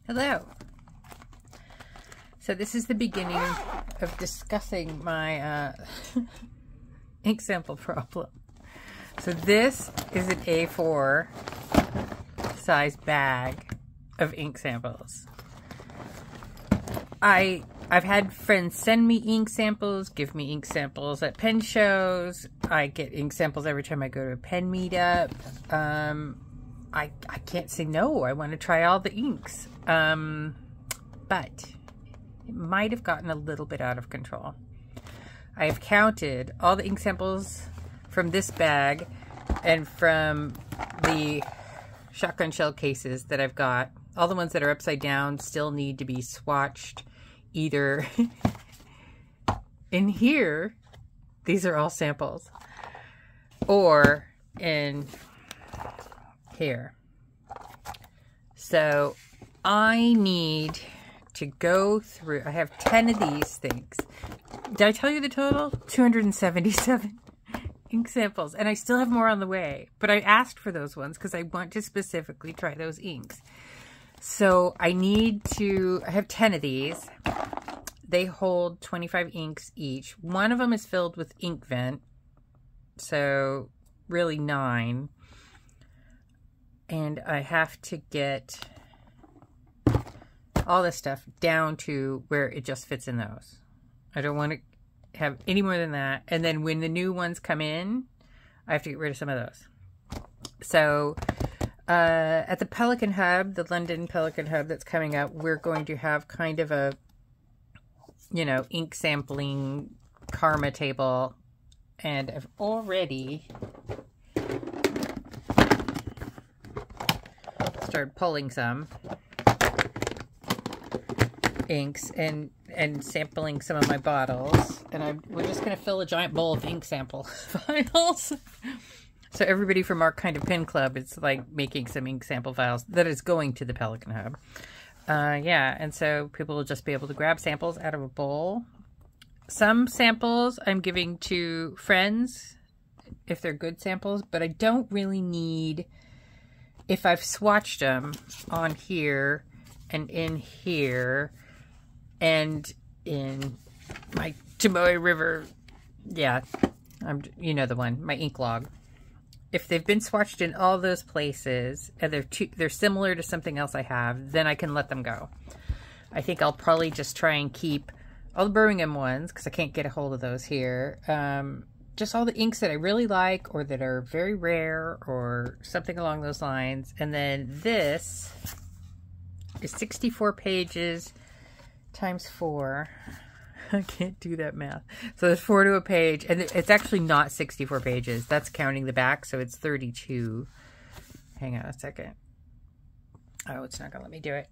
Hello. So this is the beginning of discussing my ink sample problem. So this is an A4 size bag of ink samples. I've had friends send me ink samples, give me ink samples at pen shows. I get ink samples every time I go to a pen meetup. I can't say no. I want to try all the inks. But it might have gotten a little bit out of control. I have counted all the ink samples from this bag and from the shotgun shell cases that I've got. All the ones that are upside down still need to be swatched either in here, these are all samples, or in here. So I need to go through, I have 10 of these things. Did I tell you the total? 277 ink samples, and I still have more on the way, but I asked for those ones because I want to specifically try those inks. So I have 10 of these. They hold 25 inks each. One of them is filled with ink vent, so really 9. And I have to get all this stuff down to where it just fits in those. I don't want to have any more than that. And then when the new ones come in, I have to get rid of some of those. So at the Pelikan Hub, the London Pelikan Hub that's coming up, we're going to have kind of a, you know, ink sampling karma table. And I've already started pulling some inks and sampling some of my bottles. And we're just going to fill a giant bowl of ink sample vials. So everybody from our kind of pen club is like making some ink sample vials that is going to the Pelikan Hub. Yeah, and so people will just be able to grab samples out of a bowl. Some samples I'm giving to friends if they're good samples, but I don't really need, if I've swatched them on here and in here and in my Tomoe River, yeah, you know the one, my ink log. If they've been swatched in all those places and they're similar to something else I have, then I can let them go. I think I'll probably just try and keep all the Birmingham ones because I can't get a hold of those here. Just all the inks that I really like or that are very rare or something along those lines. And then this is 64 pages times 4. I can't do that math. So there's 4 to a page, and it's actually not 64 pages. That's counting the back, so it's 32. Hang on a second. Oh, it's not gonna let me do it.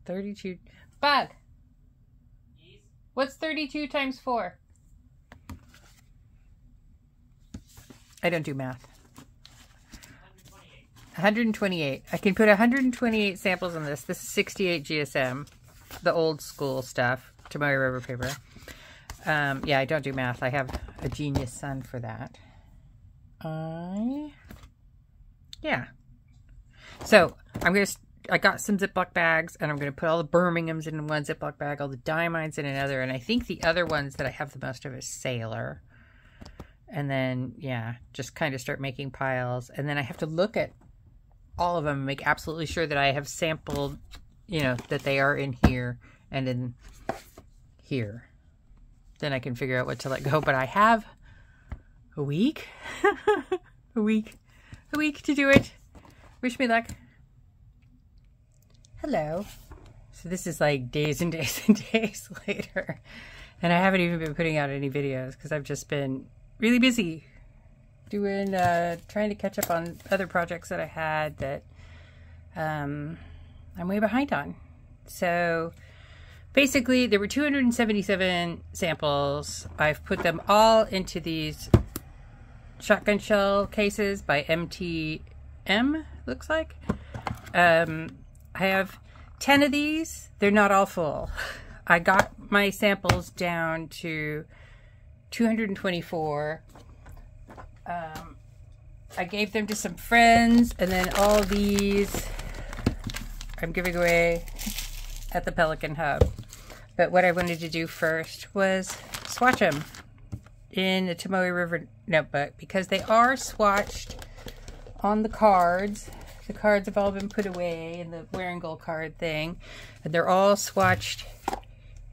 32. Bug! What's 32 times 4? I don't do math. 128. I can put 128 samples on this. This is 68 GSM, the old school stuff. Tomoe River paper. Yeah, I don't do math. I have a genius son for that. Yeah. So I got some Ziploc bags, and I'm gonna put all the Birminghams in one Ziploc bag, all the Diamides in another, and I think the other ones that I have the most of is Sailor. And then, yeah, just kind of start making piles, and then I have to look at all of them and make absolutely sure that I have sampled, you know, that they are in here and in here. Then I can figure out what to let go. But I have a week, a week to do it. Wish me luck. Hello. So this is like days and days and days later, and I haven't even been putting out any videos because I've just been really busy doing, trying to catch up on other projects that I had that I'm way behind on. So basically, there were 277 samples. I've put them all into these shotgun shell cases by MTM, looks like. I have 10 of these. They're not all full. I got my samples down to 224. I gave them to some friends, and then all these I'm giving away at the Pelikan Hub. But what I wanted to do first was swatch them in the Tomoe River notebook because they are swatched on the cards. The cards have all been put away in the wearing gold card thing. And they're all swatched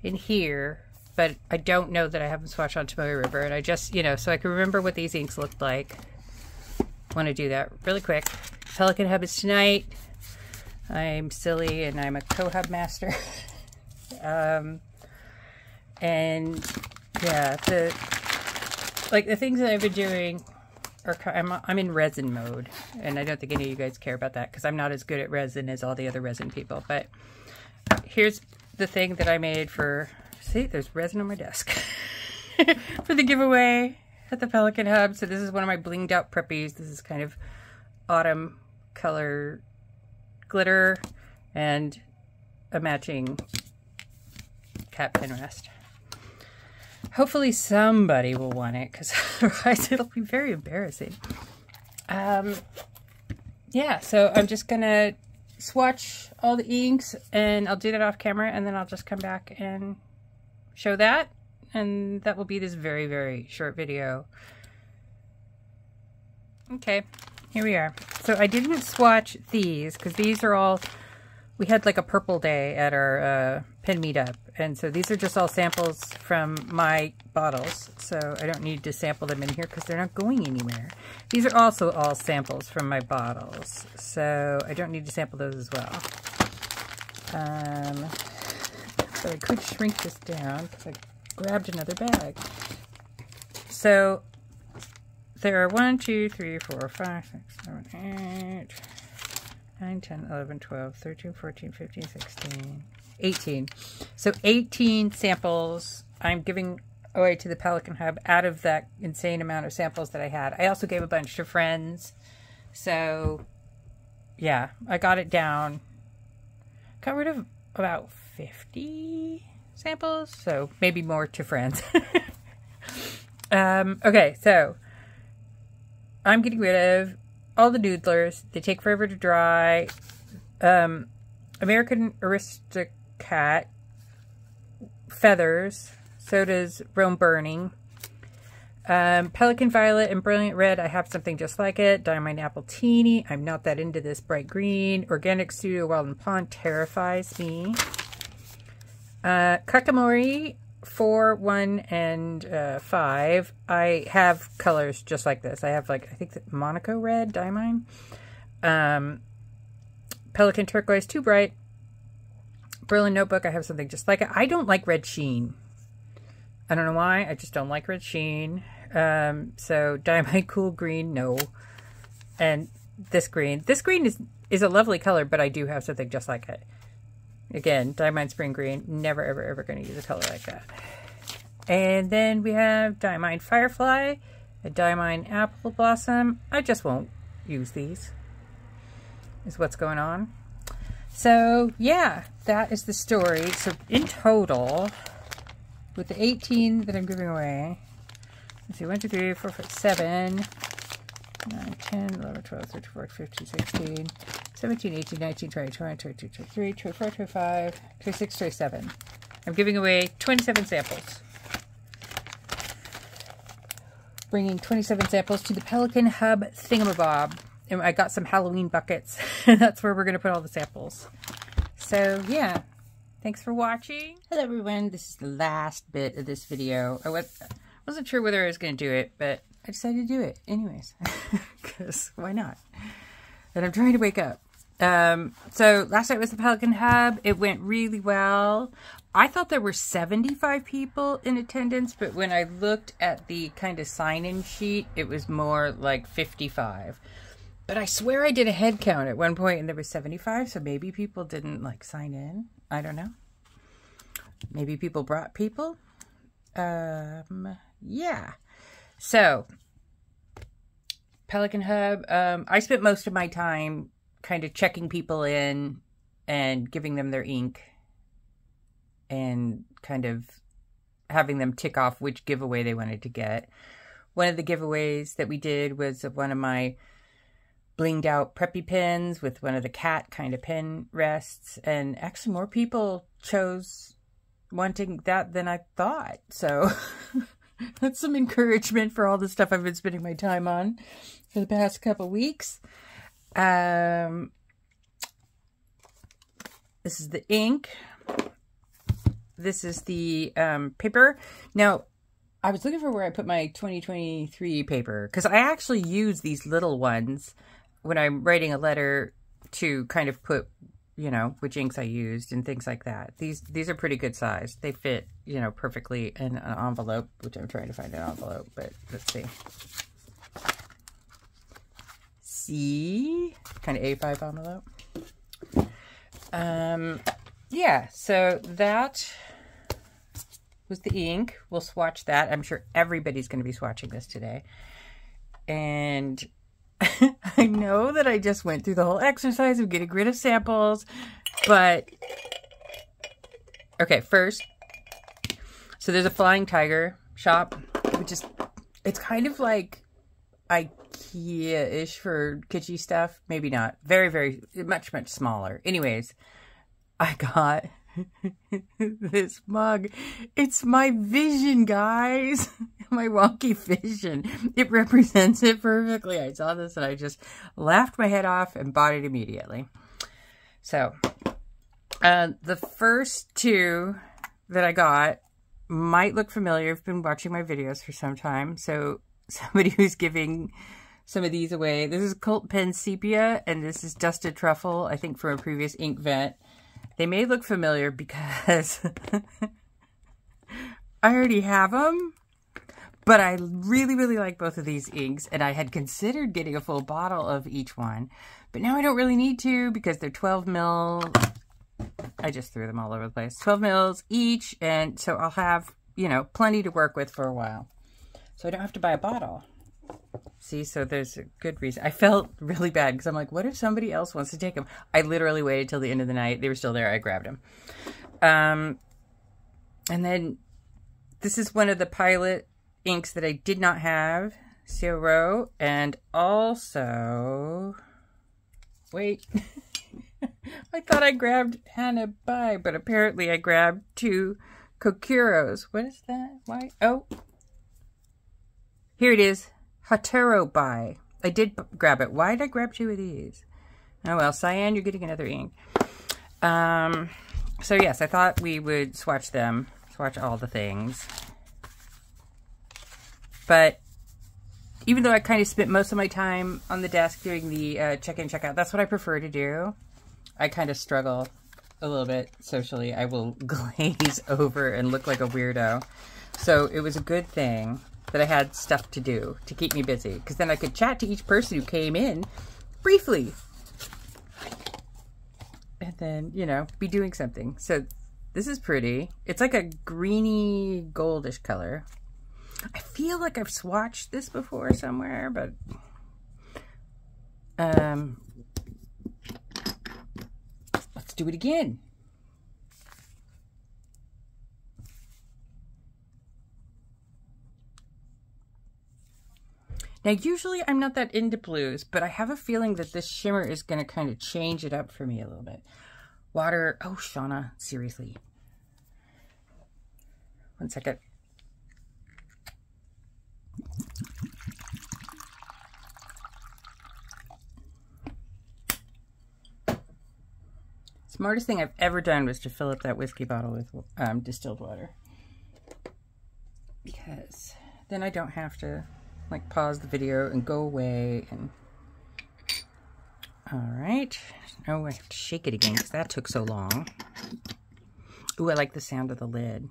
in here. But I don't know that I have them swatched on Tomoe River. And I just, you know, so I can remember what these inks looked like. I want to do that really quick. Pelikan Hub is tonight. I'm silly and I'm a co-hub master. And yeah, the things that I've been doing are, I'm in resin mode, and I don't think any of you guys care about that because I'm not as good at resin as all the other resin people. But here's the thing that I made for, see, there's resin on my desk for the giveaway at the Pelikan Hub. So this is one of my blinged out preppies. This is kind of autumn color glitter and a matching cat pin rest. Hopefully somebody will want it because otherwise it'll be very embarrassing. Yeah, so I'm just gonna swatch all the inks and I'll do that off camera and then I'll just come back and show that, and that will be this very, very short video. Okay, here we are. So I didn't swatch these because these are all, we had like a purple day at our pen meetup, and so these are just all samples from my bottles, so I don't need to sample them in here because they're not going anywhere. These are also all samples from my bottles, so I don't need to sample those as well. But I could shrink this down because I grabbed another bag. So there are 1, 2, 3, 4, 5, 6, 7, 8, 9, 10, 11, 12, 13, 14, 15, 16, 18. So 18 samples I'm giving away to the Pelikan Hub out of that insane amount of samples that I had. I also gave a bunch to friends. So yeah, I got it down. Got rid of about 50 samples, so maybe more to friends. Okay, so I'm getting rid of all the noodlers. They take forever to dry. American Aristocrat feathers. So does Rome Burning. Pelikan Violet and Brilliant Red. I have something just like it. Diamond Apple Teeny. I'm not that into this bright green. Organic Studio Wild and Pond terrifies me. Kakamori 4, 1, and 5. I have colors just like this. I have like, I think the Monaco Red, Diamine. Pelikan Turquoise, too bright. Berlin Notebook, I have something just like it. I don't like red sheen. I don't know why. I just don't like red sheen. So Diamond Cool Green, no. And this green. This green is a lovely color, but I do have something just like it. Again, Diamond Spring Green. Never, ever, ever going to use a color like that. And then we have Diamond Firefly, a Diamond Apple Blossom. I just won't use these, is what's going on. So, yeah, that is the story. So, in total, with the 18 that I'm giving away, let's see, 1, 2, 3, 4, 5, 7, 9, 10, 11, 12, 13, 14, 15, 16, 17, 18, 19, 20, 21, 22, 23, 24, 25, 26, 27. I'm giving away 27 samples. Bringing 27 samples to the Pelikan Hub thingamabob. And I got some Halloween buckets. That's where we're going to put all the samples. So, yeah. Thanks for watching. Hello, everyone. This is the last bit of this video. I wasn't sure whether I was going to do it, but I decided to do it anyways. Because why not? And I'm trying to wake up. So, last night was the Pelikan Hub. It went really well. I thought there were 75 people in attendance, but when I looked at the kind of sign-in sheet, it was more like 55. But I swear I did a head count at one point and there was 75, so maybe people didn't like sign in. I don't know. Maybe people brought people. Yeah. So, Pelikan Hub, I spent most of my time kind of checking people in and giving them their ink and kind of having them tick off which giveaway they wanted to get. One of the giveaways that we did was one of my blinged out preppy pins with one of the cat kind of pin rests. And actually more people chose wanting that than I thought. So that's some encouragement for all the stuff I've been spending my time on for the past couple weeks. This is the ink. This is the paper. Now, I was looking for where I put my 2023 paper, because I actually use these little ones when I'm writing a letter to kind of put, you know, which inks I used and things like that. These are pretty good size. They fit, you know, perfectly in an envelope, which I'm trying to find an envelope, but let's see. See? Kind of A5 envelope. Yeah, so that was the ink. We'll swatch that. I'm sure everybody's going to be swatching this today. And I know that I just went through the whole exercise of getting rid of samples, but okay, first, so there's a Flying Tiger shop, which is, it's kind of like IKEA-ish for kitschy stuff. Maybe not. Very, very, much smaller. Anyways, I got this mug. It's my vision, guys. My wonky vision. It represents it perfectly. I saw this and I just laughed my head off and bought it immediately. So, the first two that I got might look familiar. I've been watching my videos for some time. So, somebody who's giving some of these away. This is Cult Pen Sepia, and this is Dusted Truffle, I think from a previous ink vent. They may look familiar because I already have them, but I really, really like both of these inks, and I had considered getting a full bottle of each one, but now I don't really need to because they're 12 mil. I just threw them all over the place. 12 mils each, and so I'll have, you know, plenty to work with for a while. So I don't have to buy a bottle. See, so there's a good reason. I felt really bad because I'm like, what if somebody else wants to take them? I literally waited till the end of the night. They were still there. I grabbed them. And then this is one of the pilot inks that I did not have. Zero. And also, wait. I thought I grabbed Hannah Bai, but apparently I grabbed two Kokuros. What is that? Why? Oh. Here it is. Hatero Bai. I did grab it. Why did I grab two of these? Oh well, Cyan, you're getting another ink. So yes, I thought we would swatch them. Swatch all the things. But even though I kind of spent most of my time on the desk doing the check-in, check-out, that's what I prefer to do. I kind of struggle a little bit socially. I will glaze over and look like a weirdo. So it was a good thing that I had stuff to do to keep me busy, because then I could chat to each person who came in briefly and then, you know, be doing something. So this is pretty. It's like a greeny goldish color. I feel like I've swatched this before somewhere, but let's do it again. Now, usually I'm not that into blues, but I have a feeling that this shimmer is going to kind of change it up for me a little bit. Water. Oh, Shauna, seriously. One second. Smartest thing I've ever done was to fill up that whiskey bottle with distilled water. Because then I don't have to like pause the video and go away and all right. Oh, I have to shake it again because that took so long. Ooh, I like the sound of the lid.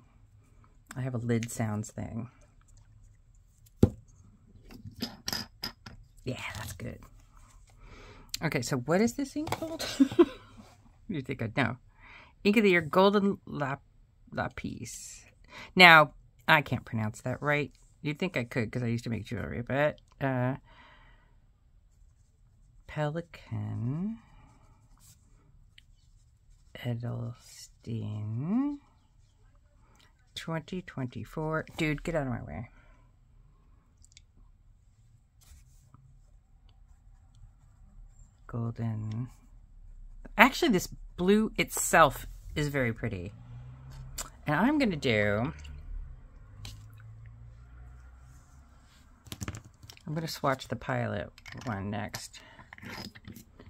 I have a lid sounds thing. Yeah, that's good. Okay, so what is this ink called? You think I'd know. Ink of the Year Golden Lapis. Now, I can't pronounce that right. You'd think I could because I used to make jewelry, but Pelikan Edelstein 2024. Dude, get out of my way. golden. Actually, this blue itself is very pretty. And I'm going to do... I'm going to swatch the Pilot one next.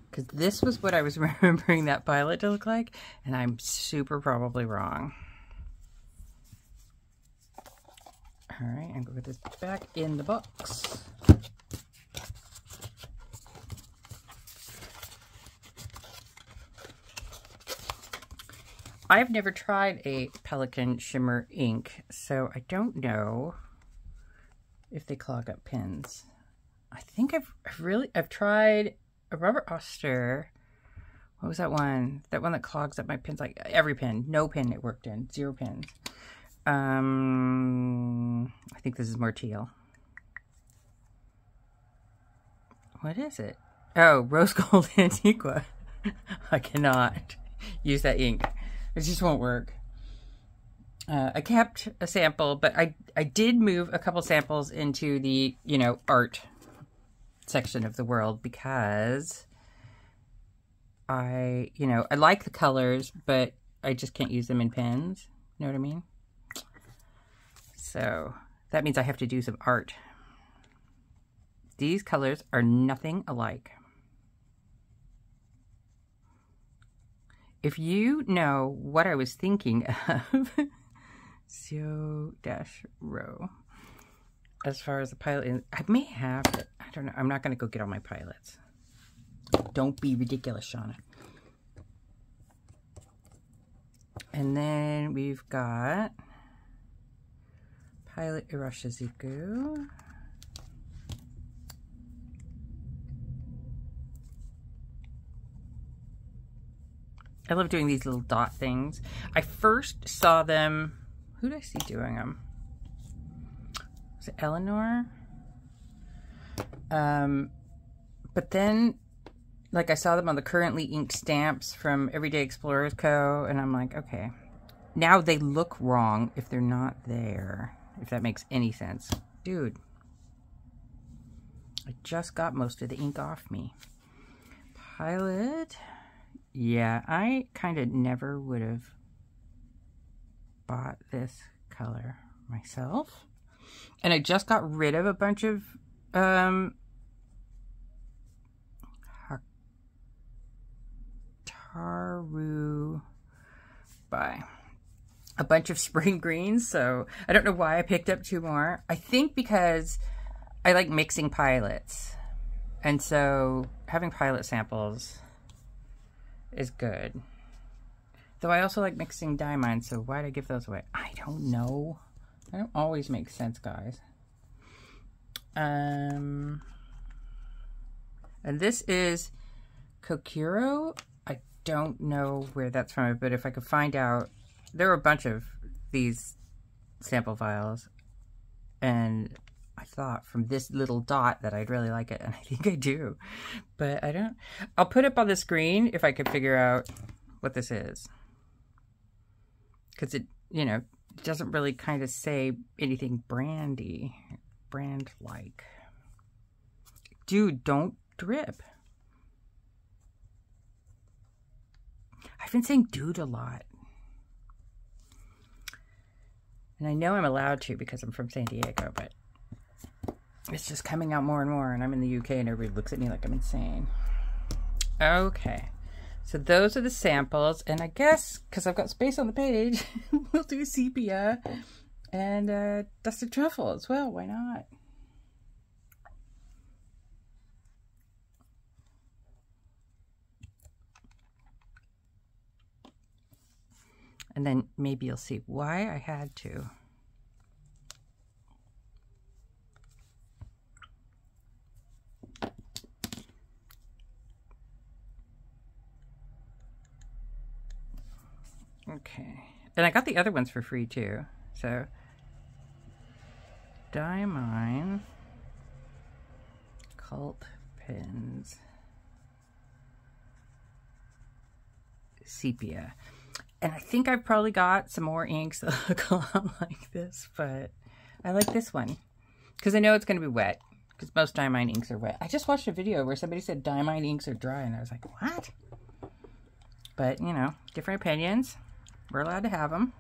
Because this was what I was remembering that Pilot to look like. And I'm super probably wrong. Alright, I'm going to put this back in the box. I've never tried a Pelikan shimmer ink, so I don't know if they clog up pins. I think I've tried a rubber Oster. What was that one? That one that clogs up my pins, like every pin. No pin it worked in. 0 pins. I think this is more teal. What is it? Oh, rose gold Antiqua. I cannot use that ink. It just won't work. I kept a sample, but I did move a couple samples into the, you know, art section of the world because I like the colors, but I just can't use them in pens. You know what I mean? So that means I have to do some art. These colors are nothing alike. If you know what I was thinking of, Zio-Row, as far as the Pilot, I may have it. I don't know. I'm not going to go get all my Pilots. Don't be ridiculous, Shauna. And then we've got Pilot Irashizuku. I love doing these little dot things. I first saw them, who did I see doing them? Was it Eleanor? But then, like, I saw them on the Currently Inked stamps from Everyday Explorers Co. And I'm like, okay. Now they look wrong if they're not there. If that makes any sense. Dude. I just got most of the ink off me. Pilot. Yeah, I kind of never would have bought this color myself. And I just got rid of a bunch of Taru by a bunch of spring greens. So I don't know why I picked up 2 more. I think because I like mixing Pilots. And so having Pilot samples is good. Though I also like mixing diamonds, so why'd I give those away? I don't know. I don't always make sense, guys. And this is Kokiro. I don't know where that's from, but if I could find out, there are a bunch of these sample files, and I thought from this little dot that I'd really like it, and I think I do, but I don't. I'll put up on the screen if I could figure out what this is, because it, you know, doesn't really kind of say anything brand-like. Dude, don't drip. I've been saying dude a lot. And I know I'm allowed to because I'm from San Diego, but it's just coming out more and more, and I'm in the UK and everybody looks at me like I'm insane. Okay, so those are the samples, and I guess, because I've got space on the page, we'll do sepia and dusted truffle as well. Why not? And then maybe you'll see why I had to. Okay, and I got the other ones for free too. So, Diamine Cult Pins Sepia. And I think I've probably got some more inks that look a lot like this, but I like this one because I know it's going to be wet because most Diamine inks are wet. I just watched a video where somebody said Diamine inks are dry, and I was like, what? But, you know, different opinions. We're allowed to have them.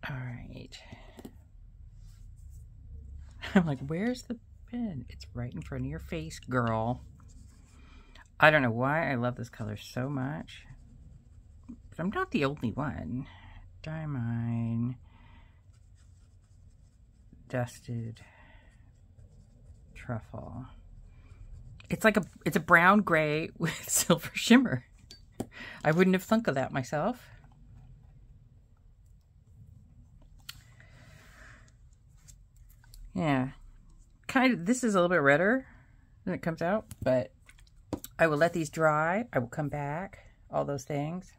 All right. I'm like, where's the pen? It's right in front of your face, girl. I don't know why I love this color so much, but I'm not the only one. Diamine Dusted Truffle. It's like it's a brown gray with silver shimmer. I wouldn't have thunk of that myself. Yeah, kind of, this is a little bit redder when it comes out, but I will let these dry. I will come back, all those things.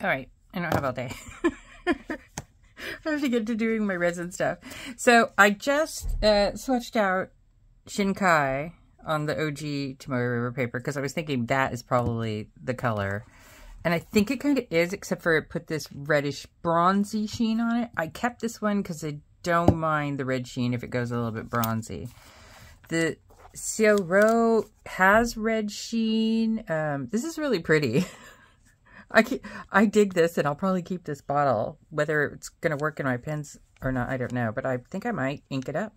All right, I don't have all day. I have to get to doing my resin stuff. So I just swatched out Shinkai on the OG Tomoe River paper because I was thinking that is probably the color. And I think it kind of is, except for it put this reddish bronzy sheen on it. I kept this one because I don't mind the red sheen if it goes a little bit bronzy. The Cielo has red sheen. This is really pretty. I dig this, and I'll probably keep this bottle. Whether it's going to work in my pens or not, I don't know. But I think I might ink it up.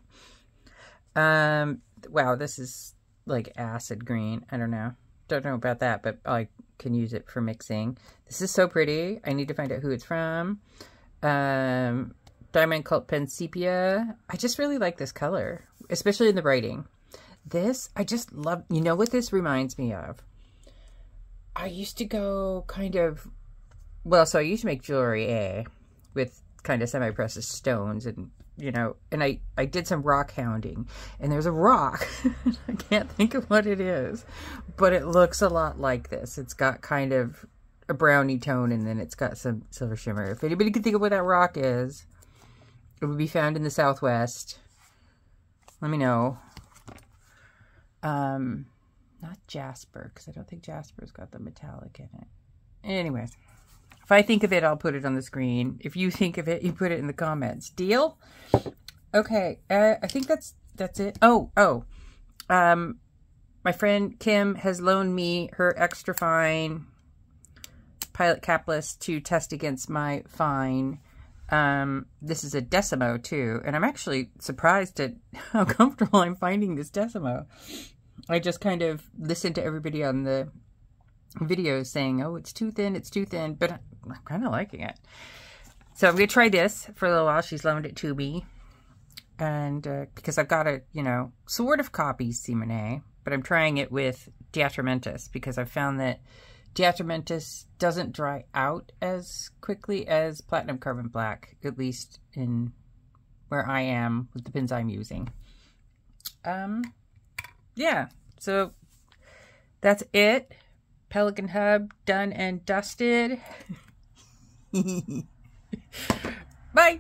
Wow, this is like acid green. I don't know. Don't know about that, but I can use it for mixing. This is so pretty. I need to find out who it's from. Diamond Cult Pen Sepia. I just really like this color, especially in the writing. This, I just love, you know what this reminds me of? I used to go kind of, well, so I used to make jewelry, with kind of semi-precious stones, and, you know, and I did some rock hounding, and there's a rock, I can't think of what it is, but it looks a lot like this. It's got kind of a brownie tone, and then it's got some silver shimmer. If anybody can think of what that rock is, it would be found in the Southwest. Let me know. Not Jasper, because I don't think Jasper's got the metallic in it. Anyways, if I think of it, I'll put it on the screen. If you think of it, you put it in the comments. Deal? Okay, I think that's it. My friend Kim has loaned me her extra fine Pilot capless to test against my fine. This is a Decimo too, and I'm actually surprised at how comfortable I'm finding this Decimo. I just kind of listened to everybody on the videos saying, oh, it's too thin, but I'm kind of liking it. So I'm going to try this for a little while. She's loaned it to me. And because I've got a, you know, sort of copy Simone, but I'm trying it with Diatramentus because I've found that Diatramentus doesn't dry out as quickly as Platinum Carbon Black, at least in where I am with the pins I'm using. Yeah, so that's it. Pelikan Hub done and dusted. Bye.